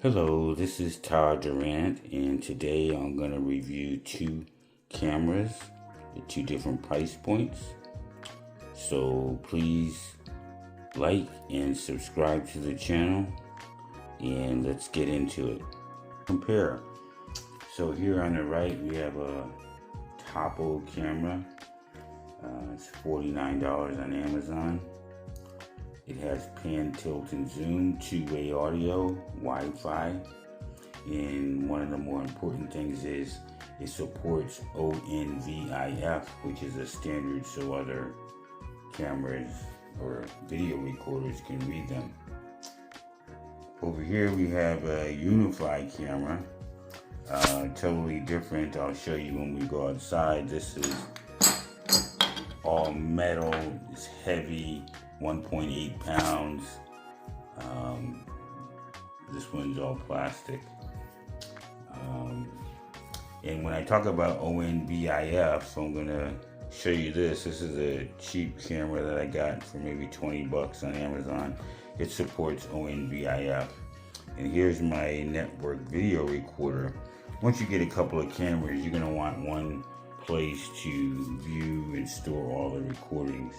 Hello, this is Todd Durant, and today I'm going to review two cameras at two different price points. So please like and subscribe to the channel, and let's get into it. Compare. So here on the right we have a Tapo camera. It's $49 on Amazon. It has pan, tilt, and zoom, two-way audio, Wi-Fi, and one of the more important things is it supports ONVIF, which is a standard so other cameras or video recorders can read them. Over here we have a UniFi camera, totally different. I'll show you when we go outside. This is all metal, it's heavy, 1.8 pounds. This one's all plastic. And when I talk about ONVIF, I'm gonna show you this. This is a cheap camera that I got for maybe 20 bucks on Amazon. It supports ONVIF. And here's my network video recorder. Once you get a couple of cameras, you're gonna want one place to view and store all the recordings.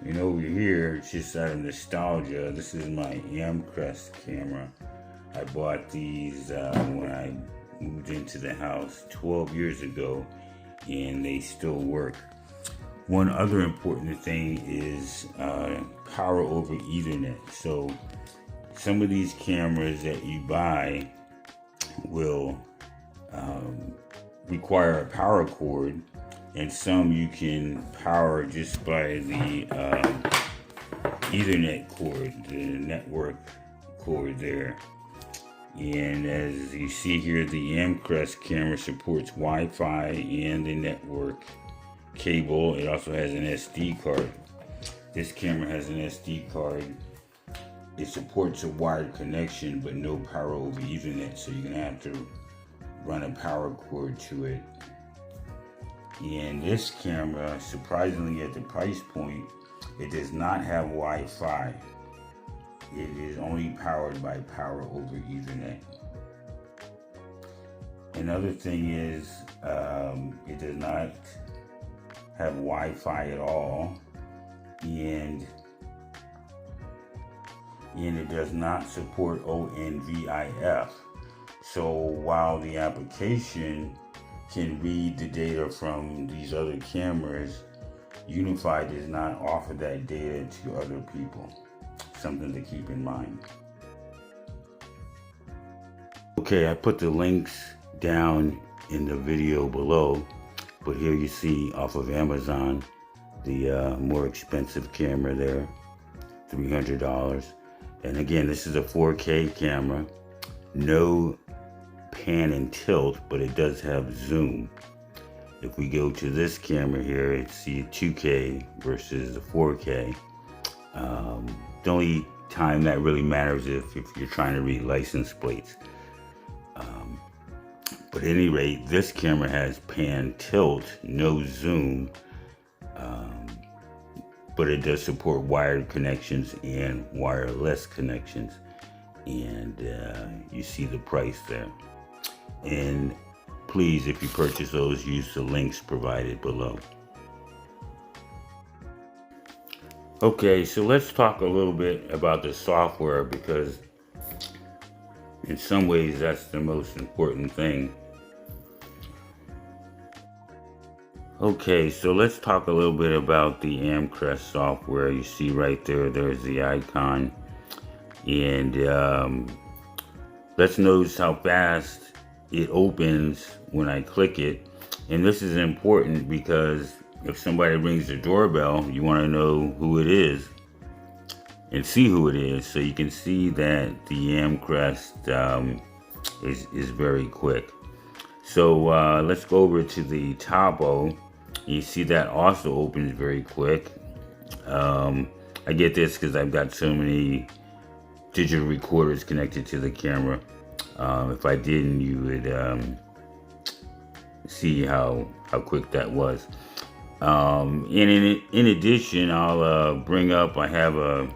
And over here, it's just out of nostalgia. This is my Amcrest camera. I bought these when I moved into the house 12 years ago, and they still work. One other important thing is power over Ethernet. So some of these cameras that you buy will require a power cord, and some you can power just by the Ethernet cord, the network cord there. And as you see here, the Amcrest camera supports Wi-Fi and the network cable. It also has an SD card. This camera has an SD card. It supports a wired connection, but no power over Ethernet, so you're gonna have to run a power cord to it. And this camera, surprisingly at the price point, it does not have Wi-Fi. It is only powered by power over Ethernet. Another thing is, it does not have Wi-Fi at all, and it does not support ONVIF. So while the application can read the data from these other cameras, UniFi does not offer that data to other people. Something to keep in mind. Okay, I put the links down in the video below, but here you see off of Amazon the more expensive camera there, $300. And again, this is a 4K camera, no pan and tilt, but it does have zoom. If we go to this camera here, it's the 2K versus the 4K. The only time that really matters if you're trying to read license plates. But at any rate, this camera has pan tilt, no zoom, but it does support wired connections and wireless connections. And you see the price there. And please, if you purchase those, use the links provided below. Okay, so let's talk a little bit about the software, because in some ways that's the most important thing. Okay, so let's talk a little bit about the Amcrest software. You see right there, there's the icon. And let's notice how fast it opens when I click it. And this is important because if somebody rings the doorbell, you want to know who it is and see who it is. So you can see that the Amcrest is very quick. So let's go over to the Tapo. You see that also opens very quick. I get this because I've got so many digital recorders connected to the camera. If I didn't, you would see how quick that was. And in addition, I'll bring up, I have a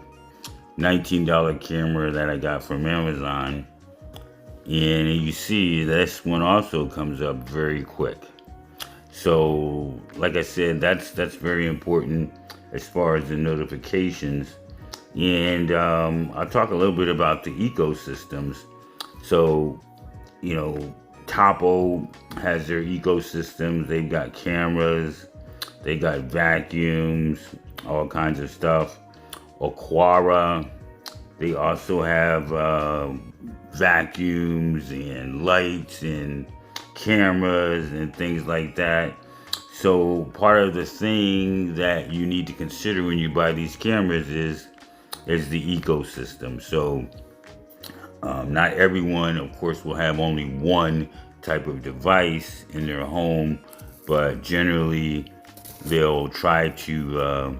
$19 camera that I got from Amazon. And you see this one also comes up very quick. So like I said, that's very important as far as the notifications. And I'll talk a little bit about the ecosystems. So, you know, Tapo has their ecosystems. They've got cameras, they got vacuums, all kinds of stuff. Aqara, they also have vacuums and lights and cameras and things like that. So part of the thing that you need to consider when you buy these cameras is the ecosystem. So not everyone, of course, will have only one type of device in their home, but generally they'll try to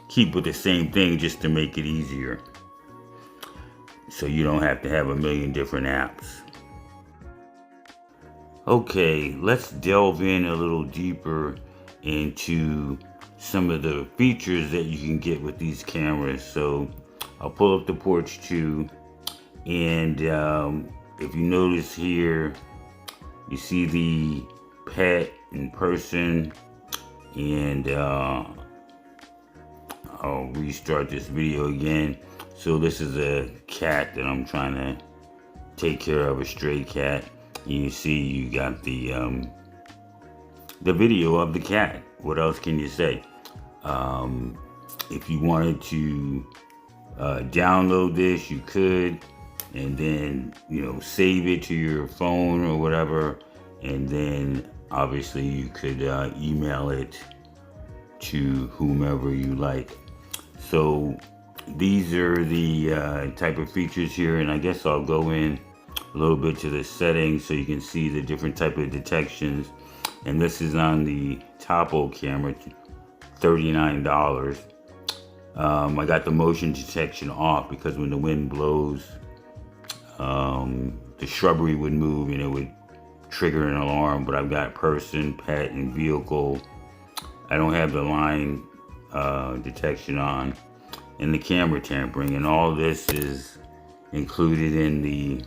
keep with the same thing just to make it easier, so you don't have to have a million different apps. Okay, let's delve in a little deeper into some of the features that you can get with these cameras. So I'll pull up the Porch 2, and if you notice here, you see the pet in person, and I'll restart this video again. So this is a cat that I'm trying to take care of, a stray cat. You see you got the video of the cat. What else can you say? If you wanted to download this, you could, and then, you know, save it to your phone or whatever, and then obviously you could email it to whomever you like. So these are the type of features here, and I guess I'll go in a little bit to the settings so you can see the different type of detections. And this is on the Tapo camera, $39. I got the motion detection off because when the wind blows, the shrubbery would move and it would trigger an alarm. But I've got person, pet, and vehicle. I don't have the line detection on, and the camera tampering, and all this is included in the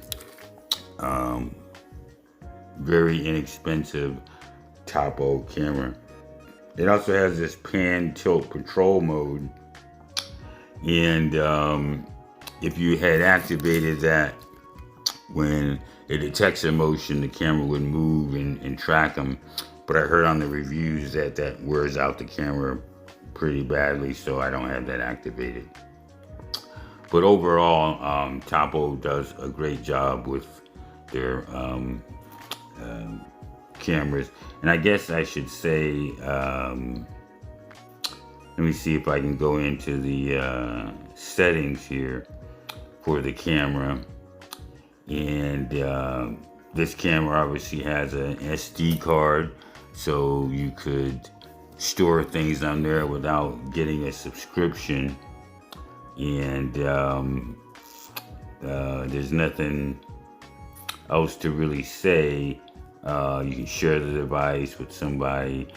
very inexpensive Tapo camera. It also has this pan tilt control mode, and if you had activated that, when it detects a motion, the camera would move and track them. But I heard on the reviews that that wears out the camera pretty badly, so I don't have that activated. But overall, Tapo does a great job with their cameras. And I guess I should say, let me see if I can go into the settings here for the camera. And this camera obviously has an SD card, so you could store things on there without getting a subscription. And there's nothing else to really say. You can share the device with somebody.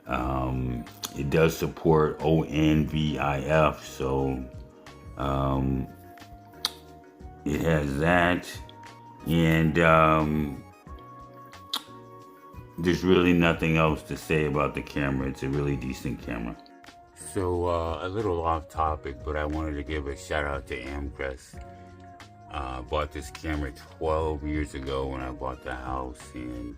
It does support ONVIF, so it has that. And there's really nothing else to say about the camera. It's a really decent camera. So a little off topic, but I wanted to give a shout out to Amcrest. I bought this camera 12 years ago when I bought the house, and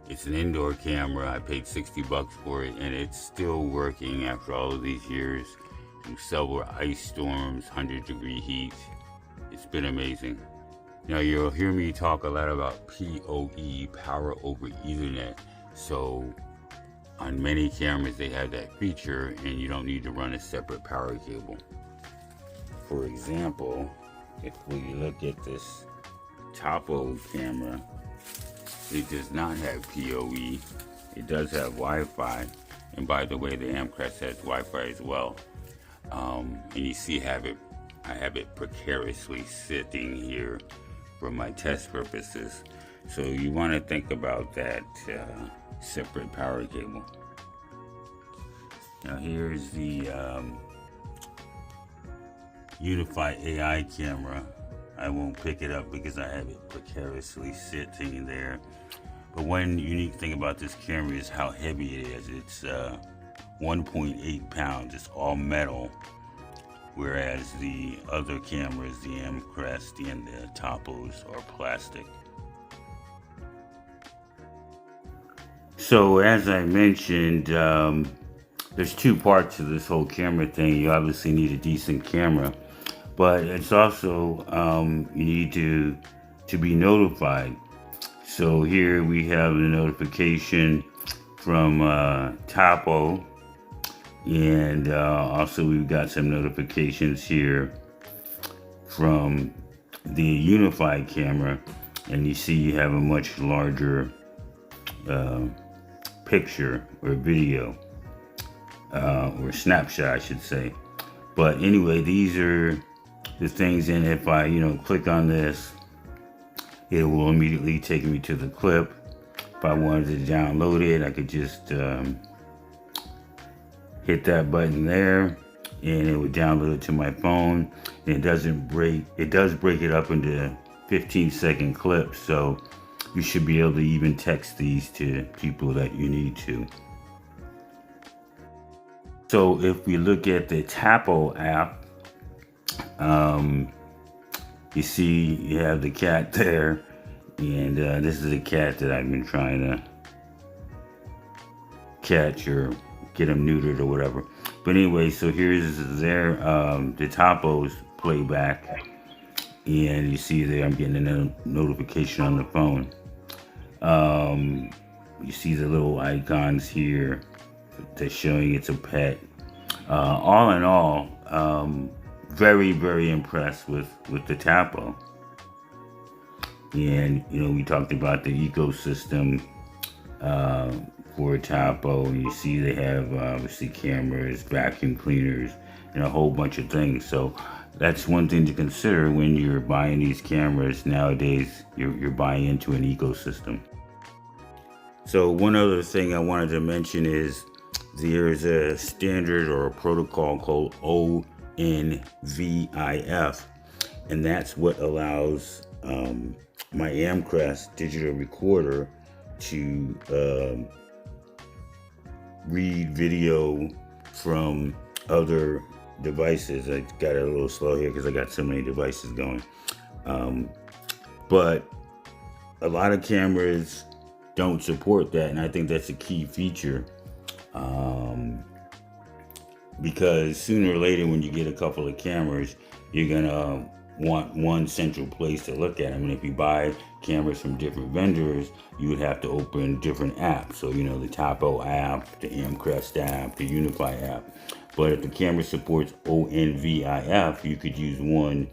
it's an indoor camera. I paid $60 for it, and it's still working after all of these years through several ice storms, 100-degree heat. It's been amazing. Now you'll hear me talk a lot about PoE, power over Ethernet. So on many cameras they have that feature, and you don't need to run a separate power cable. For example, if we look at this Tapo camera, it does not have PoE. It does have Wi-Fi, and by the way, the Amcrest has Wi-Fi as well. And you see, I have it precariously sitting here for my test purposes. So you want to think about that separate power cable. Now here's the UniFi AI camera. I won't pick it up because I have it precariously sitting there. But one unique thing about this camera is how heavy it is. It's 1.8 pounds. It's all metal, whereas the other cameras, the Amcrest and the Tapos, are plastic. So as I mentioned, there's two parts to this whole camera thing. You obviously need a decent camera, but it's also you need to be notified. So here we have the notification from Tapo, and also we've got some notifications here from the UniFi camera, and you see you have a much larger picture or video or snapshot, I should say. But anyway, these are the things, and if I click on this, it will immediately take me to the clip. If I wanted to download it, I could just hit that button there, and it would download it to my phone. And it does break it up into 15-second clips, so you should be able to even text these to people that you need to. So if we look at the Tapo app, you see you have the cat there, and this is a cat that I've been trying to catch or get him neutered or whatever. But anyway, so here's their the Tapo's playback, and you see there I'm getting a notification on the phone. You see the little icons here that's showing it's a pet. All in all, very, very impressed with the Tapo. And we talked about the ecosystem for Tapo. You see they have obviously cameras, vacuum cleaners, and a whole bunch of things. So that's one thing to consider when you're buying these cameras nowadays. You're buying into an ecosystem. So one other thing I wanted to mention is there's a standard or a protocol called ONVIF, and that's what allows my Amcrest digital recorder to read video from other devices. I got a little slow here because I got so many devices going, but a lot of cameras don't support that, and I think that's a key feature, because sooner or later when you get a couple of cameras, you're gonna want one central place to look at. I mean, if you buy cameras from different vendors, you would have to open different apps. So the Tapo app, the Amcrest app, the UniFi app. But if the camera supports ONVIF, you could use one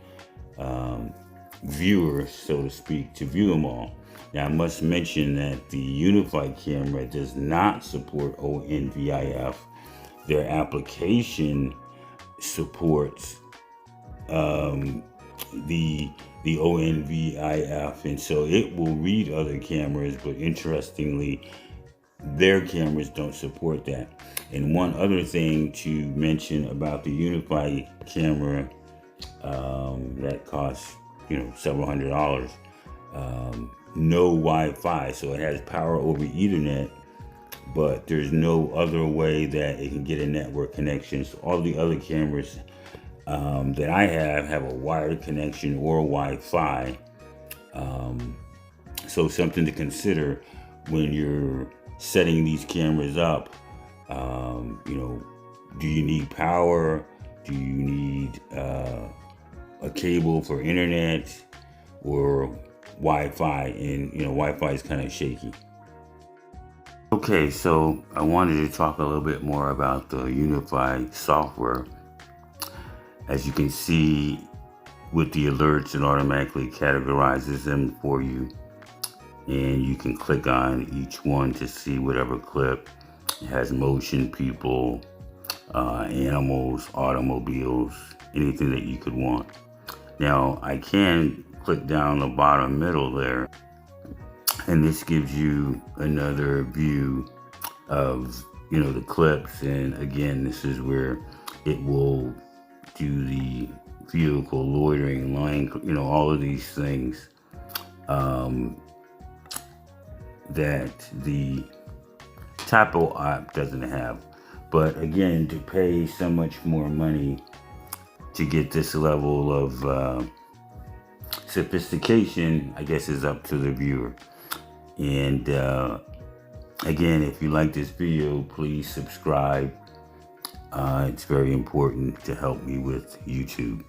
viewer, so to speak, to view them all. Now, I must mention that the UniFi camera does not support ONVIF. Their application supports the ONVIF, and so it will read other cameras, but interestingly, their cameras don't support that. And one other thing to mention about the UniFi camera that costs several $100s, no Wi-Fi, so it has power over Ethernet, but there's no other way that it can get a network connection. So all the other cameras that I have a wired connection or Wi-Fi. So something to consider when you're setting these cameras up. Do you need power? Do you need a cable for internet or Wi-Fi? And Wi-Fi is kind of shaky. Okay, so I wanted to talk a little bit more about the UniFi software. As you can see with the alerts, it automatically categorizes them for you, and you can click on each one to see whatever clip. It has motion, people, animals, automobiles, anything that you could want. Now I can click down the bottom middle there, and this gives you another view of the clips. And again, this is where it will do the vehicle, loitering, lying, all of these things that the Tapo app doesn't have. But again, to pay so much more money to get this level of sophistication, I guess, is up to the viewer. And again, if you like this video, please subscribe. It's very important to help me with YouTube.